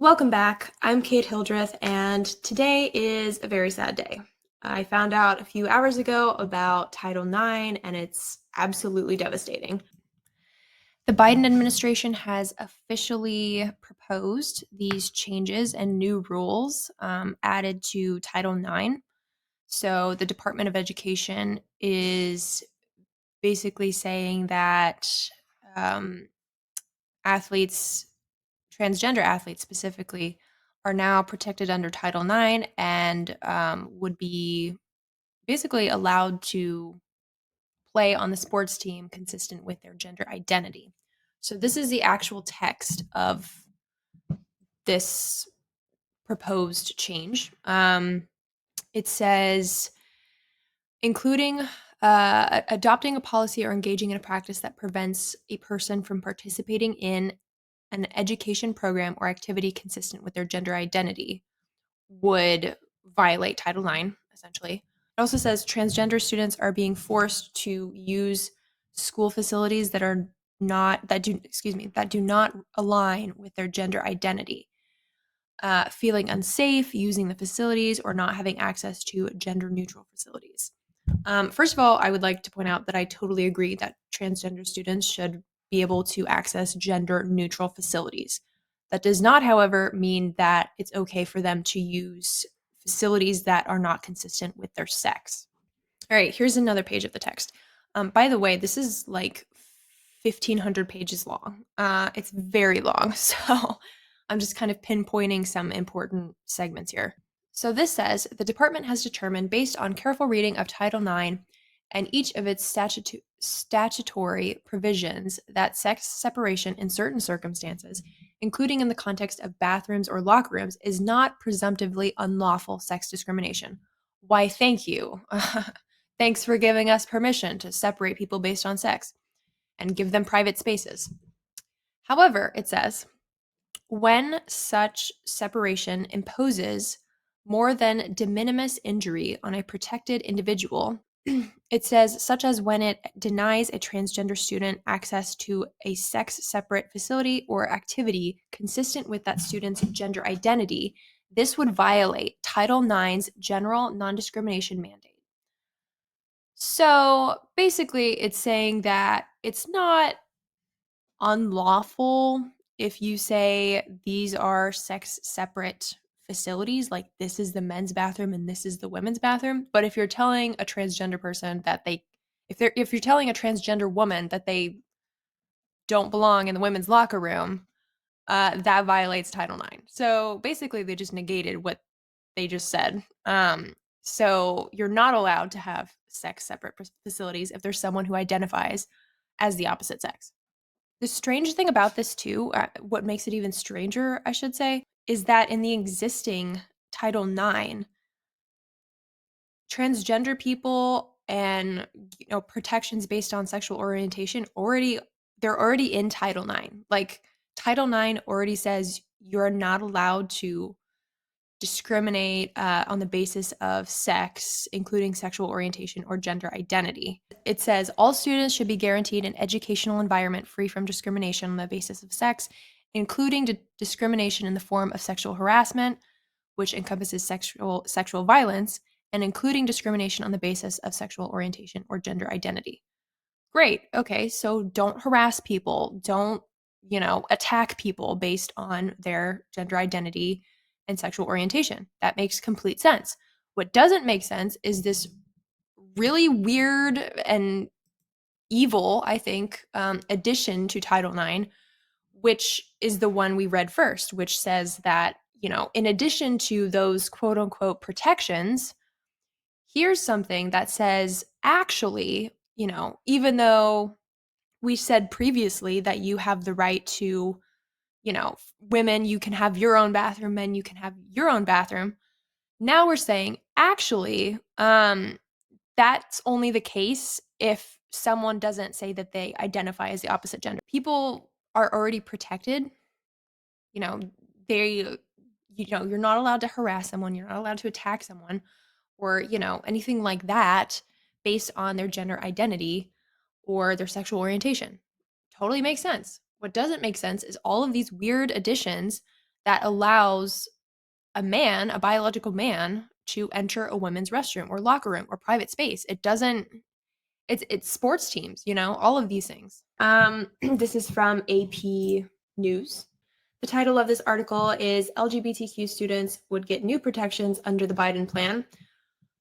Welcome back. I'm Kate Hildreth, and today is a very sad day. I found out a few hours ago about Title IX, and it's absolutely devastating. The Biden administration has officially proposed these changes and new rules added to Title IX. So the Department of Education is basically saying that um, athletes, transgender athletes specifically, are now protected under Title IX and would be basically allowed to play on the sports team consistent with their gender identity. So, this is the actual text of this proposed change. It says, including adopting a policy or engaging in a practice that prevents a person from participating in an education program or activity consistent with their gender identity would violate Title IX, essentially. It also says transgender students are being forced to use school facilities that do not align with their gender identity. Feeling unsafe using the facilities or not having access to gender neutral facilities. First of all, I would like to point out that I totally agree that transgender students should be able to access gender neutral facilities. That does not, however, mean that it's okay for them to use facilities that are not consistent with their sex. All right, here's another page of the text. By the way, this is like 1,500 pages long. It's very long, so I'm just kind of pinpointing some important segments here. So this says the department has determined, based on careful reading of Title IX and each of its statutory provisions, that sex separation in certain circumstances, including in the context of bathrooms or locker rooms, is not presumptively unlawful sex discrimination. Why, thank you. Thanks for giving us permission to separate people based on sex and give them private spaces. However, it says, when such separation imposes more than de minimis injury on a protected individual, it says, such as when it denies a transgender student access to a sex separate facility or activity consistent with that student's gender identity, this would violate Title IX's general non discrimination mandate. So basically, it's saying that it's not unlawful if you say these are sex separate facilities, like this is the men's bathroom and this is the women's bathroom. But if you're telling a transgender person that if you're telling a transgender woman that they don't belong in the women's locker room, that violates Title IX. So basically, they just negated what they just said. So you're not allowed to have sex separate facilities if there's someone who identifies as the opposite sex. The strange thing about this too, what makes it even stranger, I should say, is that in the existing Title IX, transgender people and protections based on sexual orientation they're already in Title IX. Like Title IX already says you're not allowed to discriminate on the basis of sex, including sexual orientation or gender identity. It says all students should be guaranteed an educational environment free from discrimination on the basis of sex, including discrimination in the form of sexual harassment, which encompasses sexual violence, and including discrimination on the basis of sexual orientation or gender identity. Great. Okay, so don't harass people, don't attack people based on their gender identity and sexual orientation. That makes complete sense. What doesn't make sense is this really weird and evil, I think, addition to Title IX, which is the one we read first, which says that, in addition to those quote unquote protections, here's something that says, actually, even though we said previously that you have the right to, women, you can have your own bathroom, men, you can have your own bathroom. Now we're saying, actually, that's only the case if someone doesn't say that they identify as the opposite gender. People are already protected. You know, they, you're not allowed to harass someone, you're not allowed to attack someone or, anything like that based on their gender identity or their sexual orientation. Totally makes sense. What doesn't make sense is all of these weird additions that allows a man, a biological man, to enter a women's restroom or locker room or private space. It doesn't it's sports teams, all of these things. This is from AP News. The title of this article is LGBTQ students would get new protections under the Biden plan.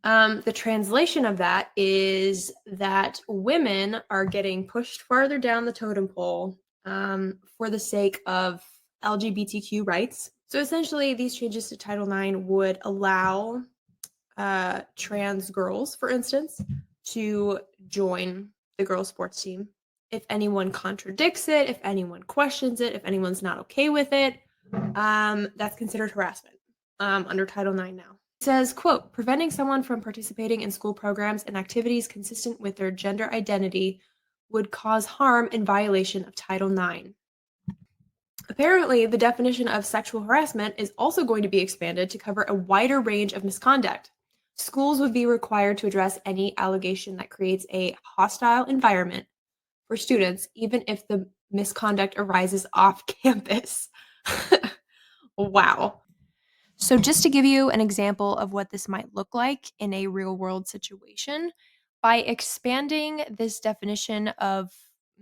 The translation of that is that women are getting pushed farther down the totem pole for the sake of LGBTQ rights. So essentially, these changes to Title IX would allow trans girls, for instance, to join the girls' sports team. If anyone contradicts it, if anyone questions it, if anyone's not okay with it, that's considered harassment under Title IX now. It says, quote, preventing someone from participating in school programs and activities consistent with their gender identity would cause harm in violation of Title IX. Apparently, the definition of sexual harassment is also going to be expanded to cover a wider range of misconduct. Schools would be required to address any allegation that creates a hostile environment for students, even if the misconduct arises off campus. Wow. So just to give you an example of what this might look like in a real-world situation, by expanding this definition of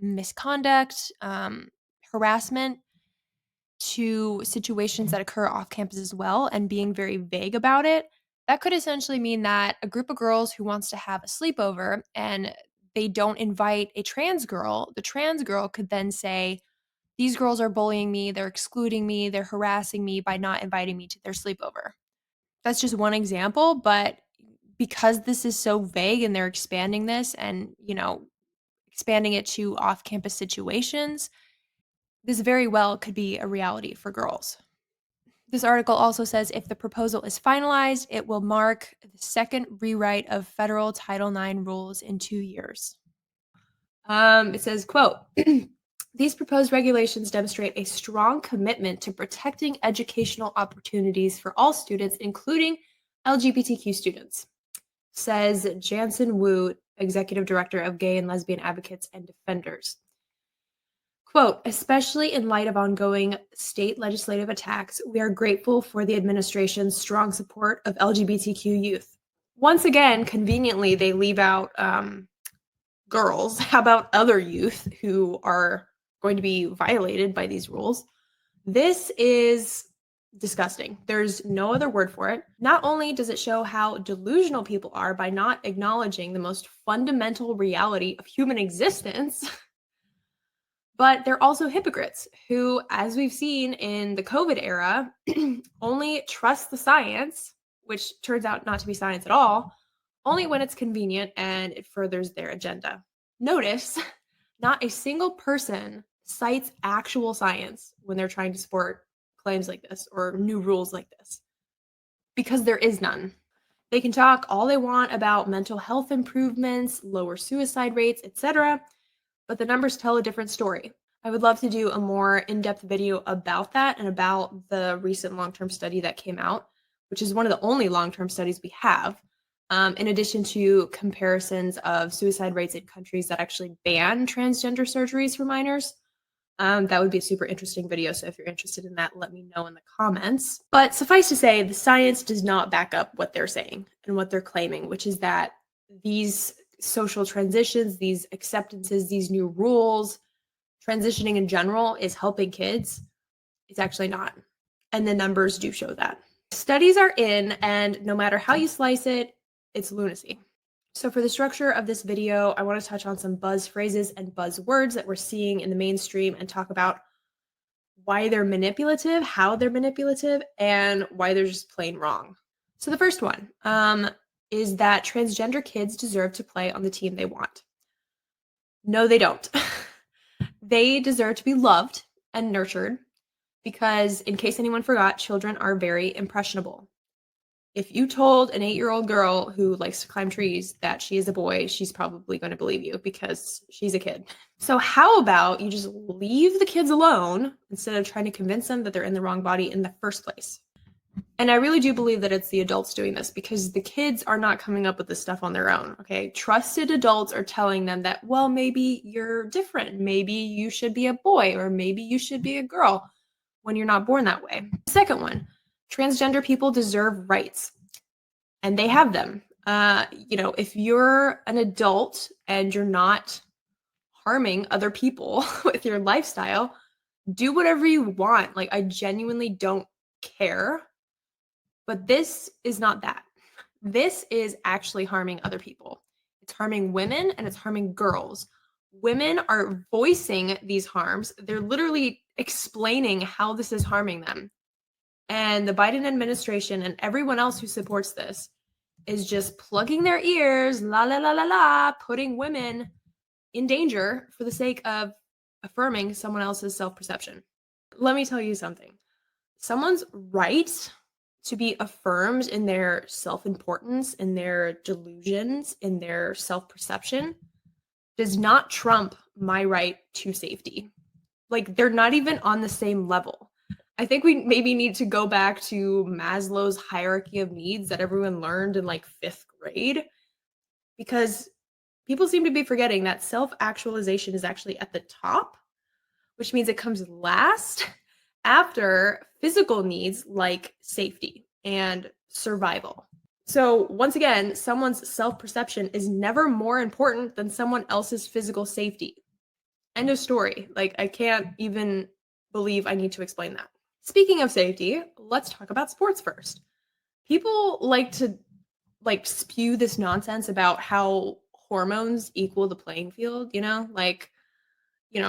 misconduct, harassment, to situations that occur off campus as well and being very vague about it, that could essentially mean that a group of girls who wants to have a sleepover and they don't invite a trans girl, the trans girl could then say, these girls are bullying me, they're excluding me, they're harassing me by not inviting me to their sleepover. That's just one example, but because this is so vague and they're expanding this and, expanding it to off-campus situations, this very well could be a reality for girls. This article also says if the proposal is finalized, it will mark the second rewrite of federal Title IX rules in 2 years. It says, quote, these proposed regulations demonstrate a strong commitment to protecting educational opportunities for all students, including LGBTQ students, says Jansen Wu, Executive Director of Gay and Lesbian Advocates and Defenders. Quote, especially in light of ongoing state legislative attacks, we are grateful for the administration's strong support of LGBTQ youth. Once again, conveniently, they leave out girls. How about other youth who are going to be violated by these rules? This is disgusting. There's no other word for it. Not only does it show how delusional people are by not acknowledging the most fundamental reality of human existence, but they're also hypocrites who, as we've seen in the COVID era, only trust the science, which turns out not to be science at all, only when it's convenient and it furthers their agenda. Notice, not a single person cites actual science when they're trying to support claims like this or new rules like this, because there is none. They can talk all they want about mental health improvements, lower suicide rates, etc., but the numbers tell a different story. I would love to do a more in-depth video about that and about the recent long-term study that came out, which is one of the only long-term studies we have, in addition to comparisons of suicide rates in countries that actually ban transgender surgeries for minors. That would be a super interesting video, so if you're interested in that, let me know in the comments. But suffice to say, the science does not back up what they're saying and what they're claiming, which is that these social transitions, these acceptances, these new rules, transitioning in general is helping kids. It's actually not. And the numbers do show that. Studies are in, and no matter how you slice it, it's lunacy. So for the structure of this video, I want to touch on some buzz phrases and buzzwords that we're seeing in the mainstream and talk about why they're manipulative, how they're manipulative, and why they're just plain wrong. So the first one is that transgender kids deserve to play on the team they want. No, they don't. They deserve to be loved and nurtured because, in case anyone forgot, children are very impressionable. If you told an 8-year-old girl who likes to climb trees that she is a boy, she's probably going to believe you because she's a kid. So how about you just leave the kids alone instead of trying to convince them that they're in the wrong body in the first place? And I really do believe that it's the adults doing this because the kids are not coming up with this stuff on their own, okay? Trusted adults are telling them that, well, maybe you're different. Maybe you should be a boy or maybe you should be a girl. when you're not born that way. Second one, transgender people deserve rights, and they have them. If you're an adult and you're not harming other people with your lifestyle, do whatever you want. Like, I genuinely don't care. But this is not that. This is actually harming other people. It's harming women and it's harming girls. Women are voicing these harms. They're literally explaining how this is harming them. And the Biden administration and everyone else who supports this is just plugging their ears, la la la la la, putting women in danger for the sake of affirming someone else's self-perception. Let me tell you something. Someone's right to be affirmed in their self-importance, in their delusions, in their self-perception does not trump my right to safety. Like, they're not even on the same level. I think we maybe need to go back to Maslow's hierarchy of needs that everyone learned in like 5th grade, because people seem to be forgetting that self-actualization is actually at the top, which means it comes last after physical needs like safety and survival. So once again, someone's self-perception is never more important than someone else's physical safety. End of story. Like, I can't even believe I need to explain that. Speaking of safety, let's talk about sports first. People like to spew this nonsense about how hormones equal the playing field,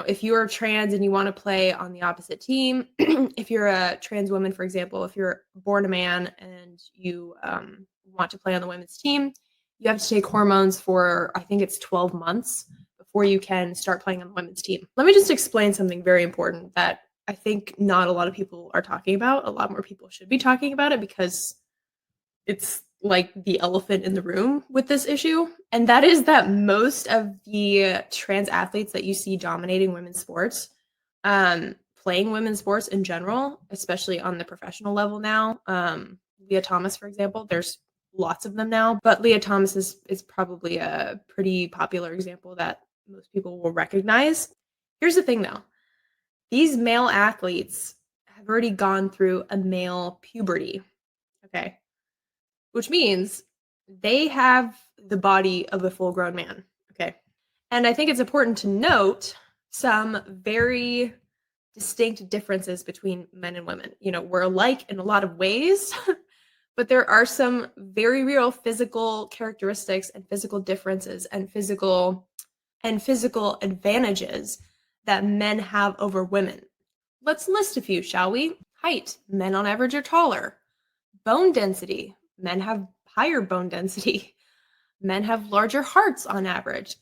if you're trans and you want to play on the opposite team, if you're a trans woman, for example, if you're born a man and you want to play on the women's team, you have to take hormones for, I think it's 12 months before you can start playing on the women's team. Let me just explain something very important that I think not a lot of people are talking about. A lot more people should be talking about it because it's like the elephant in the room with this issue. And that is that most of the trans athletes that you see dominating women's sports, playing women's sports in general, especially on the professional level now, Leah Thomas, for example, there's lots of them now, but Leah Thomas is probably a pretty popular example that most people will recognize. Here's the thing though. These male athletes have already gone through a male puberty, okay? Which means they have the body of a full-grown man, okay? And I think it's important to note some very distinct differences between men and women. We're alike in a lot of ways, but there are some very real physical characteristics and physical differences and physical advantages that men have over women. Let's list a few, shall we? Height. Men on average are taller. Bone density. Men have higher bone density. Men have larger hearts on average.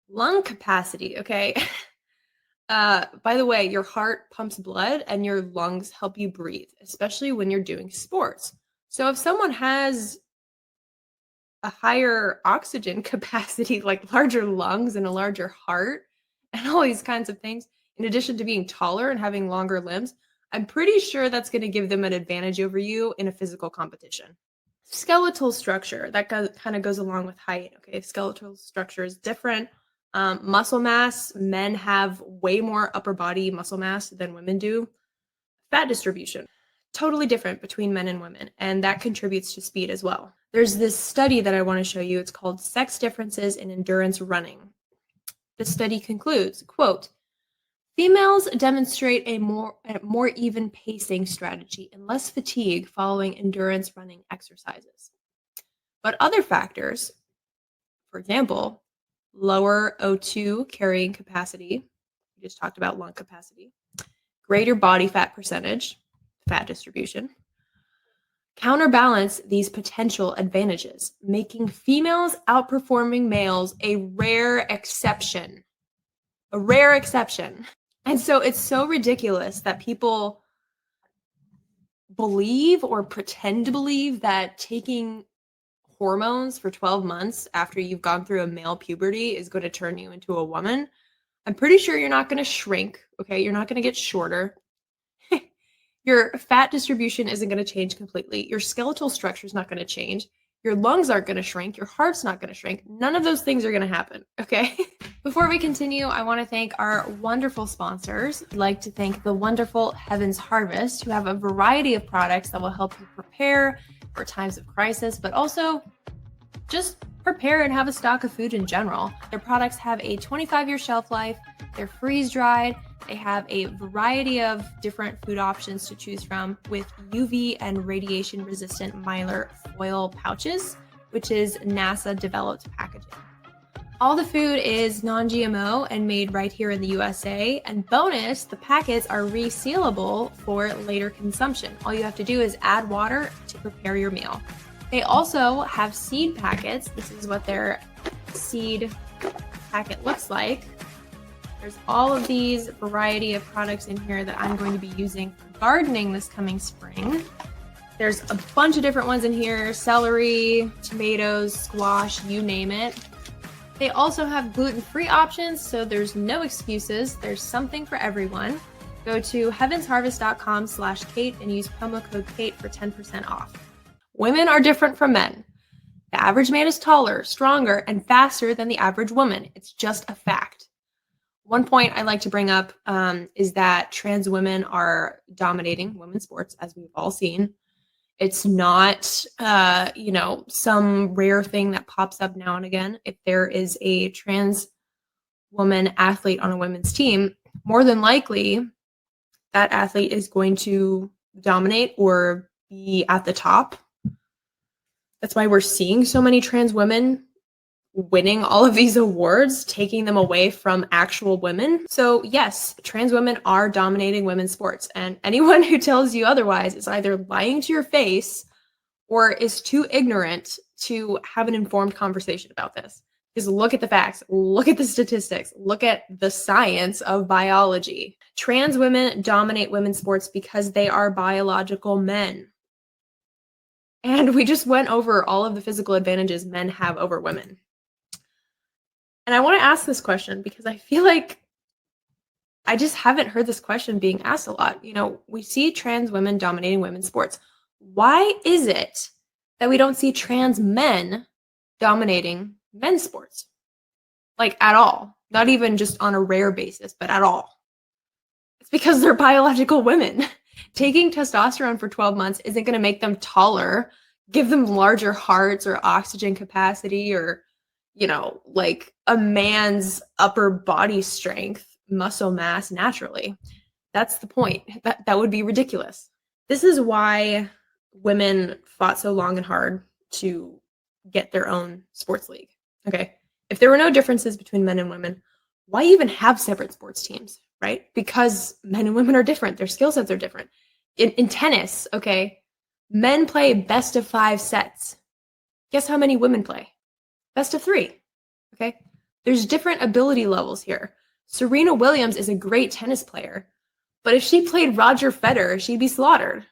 Lung capacity, okay? By the way, your heart pumps blood and your lungs help you breathe, especially when you're doing sports. So if someone has a higher oxygen capacity, like larger lungs and a larger heart and all these kinds of things, in addition to being taller and having longer limbs, I'm pretty sure that's going to give them an advantage over you in a physical competition. Skeletal structure, that kind of goes along with height. Okay, skeletal structure is different. Muscle mass, men have way more upper body muscle mass than women do. Fat distribution, totally different between men and women, and that contributes to speed as well. There's this study that I want to show you. It's called Sex Differences in Endurance Running. The study concludes, quote, females demonstrate a more even pacing strategy and less fatigue following endurance running exercises. But other factors, for example, lower O2 carrying capacity, we just talked about lung capacity, greater body fat percentage, fat distribution, counterbalance these potential advantages, making females outperforming males a rare exception. A rare exception. And so it's so ridiculous that people believe or pretend to believe that taking hormones for 12 months after you've gone through a male puberty is going to turn you into a woman. I'm pretty sure you're not going to shrink, okay? You're not going to get shorter. Your fat distribution isn't going to change completely. Your skeletal structure is not going to change. Your lungs aren't going to shrink. Your heart's not going to shrink. None of those things are going to happen, okay? Before we continue, I want to thank our wonderful sponsors. I'd like to thank the wonderful Heaven's Harvest, who have a variety of products that will help you prepare for times of crisis, but also just prepare and have a stock of food in general. Their products have a 25-year shelf life. They're freeze-dried. They have a variety of different food options to choose from with UV and radiation-resistant Mylar foil pouches, which is NASA-developed packaging. All the food is non-GMO and made right here in the USA. And bonus, the packets are resealable for later consumption. All you have to do is add water to prepare your meal. They also have seed packets. This is what their seed packet looks like. There's all of these variety of products in here that I'm going to be using for gardening this coming spring. There's a bunch of different ones in here: celery, tomatoes, squash, you name it. They also have gluten-free options, so there's no excuses. There's something for everyone. Go to heavensharvest.com/Kate and use promo code Kate for 10% off. Women are different from men. The average man is taller, stronger, and faster than the average woman. It's just a fact. One point I like to bring up is that trans women are dominating women's sports, as we've all seen. It's not, some rare thing that pops up now and again. If there is a trans woman athlete on a women's team, more than likely that athlete is going to dominate or be at the top. That's why we're seeing so many trans women winning all of these awards, taking them away from actual women. So yes, trans women are dominating women's sports, and anyone who tells you otherwise is either lying to your face or is too ignorant to have an informed conversation about this. Because look at the facts, look at the statistics, look at the science of biology. Trans women dominate women's sports because they are biological men. And we just went over all of the physical advantages men have over women. And I want to ask this question because I feel like I just haven't heard this question being asked a lot. We see trans women dominating women's sports. Why is it that we don't see trans men dominating men's sports? Like at all. Not even just on a rare basis, but at all. It's because they're biological women. Taking testosterone for 12 months isn't going to make them taller, give them larger hearts or oxygen capacity or like a man's upper body strength, muscle mass naturally. That's the point. That would be ridiculous. This is why women fought so long and hard to get their own sports league. Okay. If there were no differences between men and women, why even have separate sports teams, right? Because men and women are different. Their skill sets are different. In tennis, okay, men play best of 5 sets. Guess how many women play? Best of 3, okay? There's different ability levels here. Serena Williams is a great tennis player, but if she played Roger Federer, she'd be slaughtered.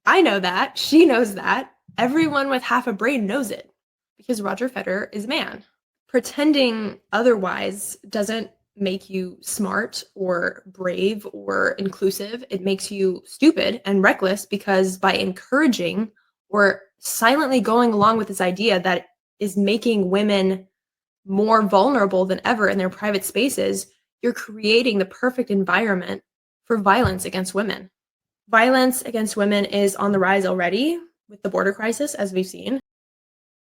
I know that. She knows that. Everyone with half a brain knows it because Roger Federer is a man. Pretending otherwise doesn't make you smart or brave or inclusive. It makes you stupid and reckless because by encouraging or silently going along with this idea that is making women more vulnerable than ever in their private spaces, you're creating the perfect environment for violence against women. Violence against women is on the rise already with the border crisis, as we've seen.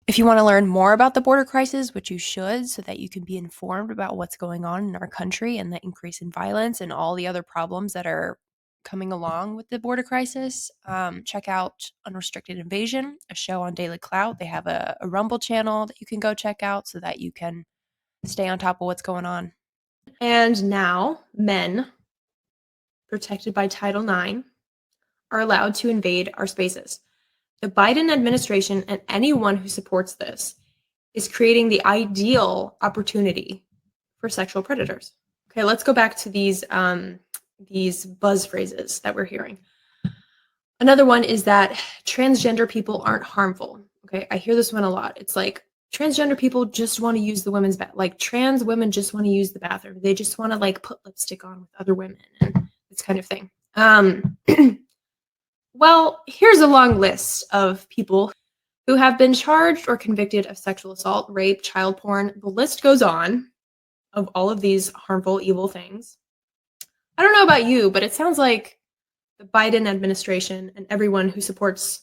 If you want to learn more about the border crisis, which you should, so that you can be informed about what's going on in our country and the increase in violence and all the other problems that are coming along with the border crisis, check out Unrestricted Invasion, a show on Daily Clout. They have a Rumble channel that you can go check out so that you can stay on top of what's going on. And now men, protected by Title IX, are allowed to invade our spaces. The Biden administration and anyone who supports this is creating the ideal opportunity for sexual predators. Okay, let's go back to these buzz phrases that we're hearing. Another one is that transgender people aren't harmful. Okay, I hear this one a lot. It's like transgender people just want to use the women's bath. Like trans women just want to use the bathroom. They just want to like put lipstick on with other women and this kind of thing. Well, here's a long list of people who have been charged or convicted of sexual assault, rape, child porn. The list goes on of all of these harmful, evil things. I don't know about you, but it sounds like the Biden administration and everyone who supports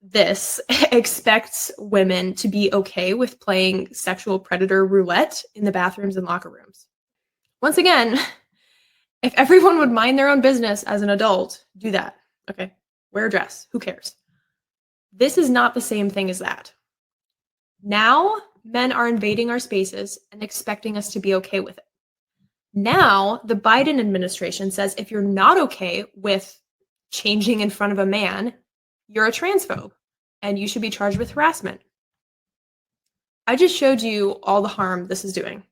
this expects women to be okay with playing sexual predator roulette in the bathrooms and locker rooms. Once again, if everyone would mind their own business as an adult, do that. Okay. Wear a dress. Who cares? This is not the same thing as that. Now, men are invading our spaces and expecting us to be okay with it. Now, the Biden administration says if you're not okay with changing in front of a man, you're a transphobe and you should be charged with harassment. I just showed you all the harm this is doing.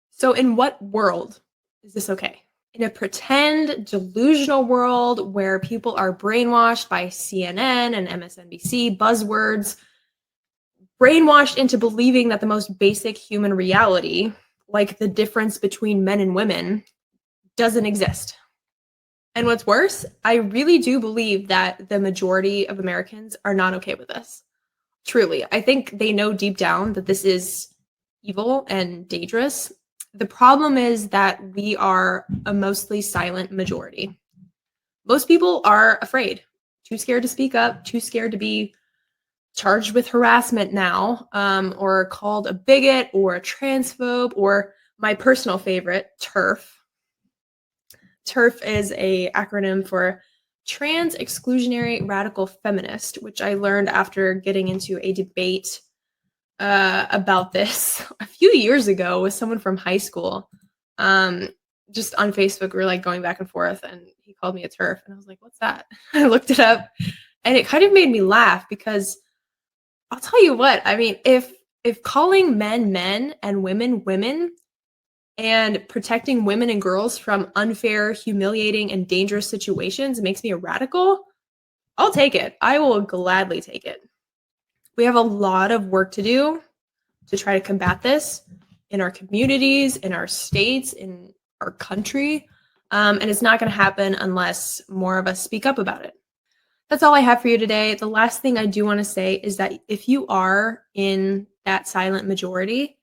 So, in what world is this okay? In a pretend delusional world where people are brainwashed by CNN and MSNBC buzzwords, brainwashed into believing that the most basic human reality, like the difference between men and women, doesn't exist. And what's worse, I really do believe that the majority of Americans are not okay with this. Truly. I think they know deep down that this is evil and dangerous. The problem is that we are a mostly silent majority. Most people are afraid, too scared to speak up, too scared to be charged with harassment now, or called a bigot or a transphobe, or my personal favorite, TERF. TERF is a acronym for Trans Exclusionary Radical Feminist, which I learned after getting into a debate about this a few years ago with someone from high school. Just on Facebook, we were like going back and forth, and he called me a TERF, and I was like, "What's that?" I looked it up, and it kind of made me laugh because I'll tell you what, I mean, if calling men men and women women and protecting women and girls from unfair, humiliating, and dangerous situations makes me a radical, I'll take it. I will gladly take it. We have a lot of work to do to try to combat this in our communities, in our states, in our country. And it's not going to happen unless more of us speak up about it. That's all I have for you today. The last thing I do want to say is that if you are in that silent majority,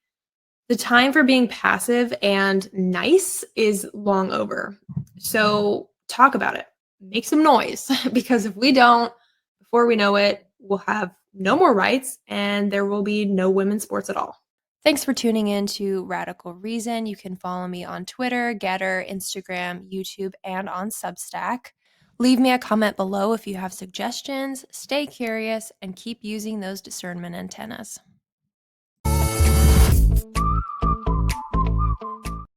the time for being passive and nice is long over. So talk about it. Make some noise because if we don't, before we know it, we'll have no more rights and there will be no women's sports at all. Thanks for tuning in to Radical Reason. You can follow me on Twitter, Getter, Instagram, YouTube, and on Substack. Leave me a comment below if you have suggestions. Stay curious and keep using those discernment antennas.